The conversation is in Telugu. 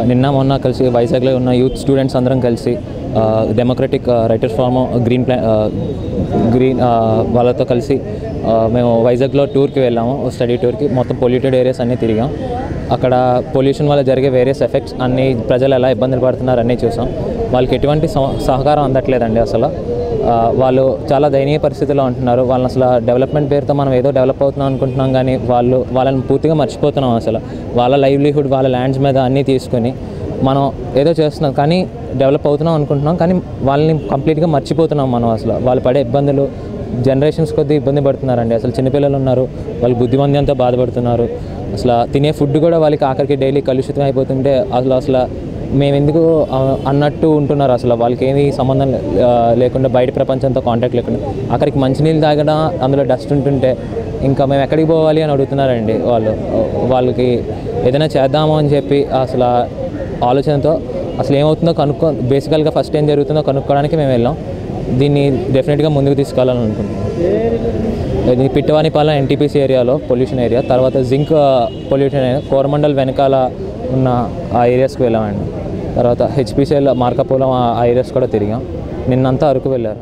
నిన్న మొన్న కలిసి వైజాగ్లో ఉన్న యూత్ స్టూడెంట్స్ అందరం కలిసి డెమోక్రటిక్ రైటర్స్ ఫోరం గ్రీన్ వాళ్ళతో కలిసి మేము వైజాగ్లో టూర్కి వెళ్ళాము, స్టడీ టూర్కి. మొత్తం పొల్యూటెడ్ ఏరియాస్ అన్నీ తిరిగాం. అక్కడ పొల్యూషన్ వల్ల జరిగే వేరియస్ ఎఫెక్ట్స్ అన్నీ, ప్రజలు ఎలా ఇబ్బందులు పడుతున్నారు అన్నీ చూసాం. వాళ్ళకి ఎటువంటి సహకారం అందట్లేదండి. అసలు వాళ్ళు చాలా దయనీయ పరిస్థితిలో ఉంటున్నారు. వాళ్ళని అసలు డెవలప్మెంట్ పేరుతో మనం ఏదో డెవలప్ అవుతున్నాం అనుకుంటున్నాం, కానీ వాళ్ళని పూర్తిగా మర్చిపోతున్నాం. అసలు వాళ్ళ లైవ్లీహుడ్, వాళ్ళ ల్యాండ్స్ మీద అన్నీ తీసుకొని మనం ఏదో చేస్తున్నాం, కానీ డెవలప్ అవుతున్నాం అనుకుంటున్నాం, కానీ వాళ్ళని కంప్లీట్గా మర్చిపోతున్నాం మనం. అసలు వాళ్ళు పడే ఇబ్బందులు జనరేషన్స్ కొద్దీ ఇబ్బంది పడుతున్నారండి. అసలు చిన్నపిల్లలు ఉన్నారు, వాళ్ళు బుద్ధిమంద్యంతో బాధపడుతున్నారు. అసలు తినే ఫుడ్ కూడా వాళ్ళకి ఆఖరికి డైలీ కలుషితం అయిపోతుంటే అసలు మేము ఎందుకు అన్నట్టు ఉంటున్నారు. అసలు వాళ్ళకి ఏమీ సంబంధం లేకుండా, బయట ప్రపంచంతో కాంటాక్ట్ లేకుండా, అక్కడికి మంచినీళ్ళు తాగడం అందులో డస్ట్ ఉంటుంటే ఇంకా మేము ఎక్కడికి పోవాలి అని అడుగుతున్నారండి. వాళ్ళకి ఏదైనా చేద్దాము అని చెప్పి అసలు ఆలోచనతో అసలు ఏమవుతుందో బేసికల్గా ఫస్ట్ ఏం జరుగుతుందో కనుక్కోవడానికి మేము వెళ్ళాం. దీన్ని డెఫినెట్గా ముందుకు తీసుకెళ్ళాలని అనుకుంటున్నాం. ఇది పిట్టవానిపాలెం ఎన్టీపీసీ ఏరియాలో పొల్యూషన్ ఏరియా, తర్వాత జింక్ పొల్యూషన్ ఏరియా, కోరమండల్ వెనకాల ఉన్న ఆ ఏరియాస్కి వెళ్ళామండి. తర్వాత హెచ్పీసీఎల్ మార్కాపురం ఆ ఏరియాస్ కూడా తిరిగాం. నిన్నంతా అరకు వెళ్ళారు.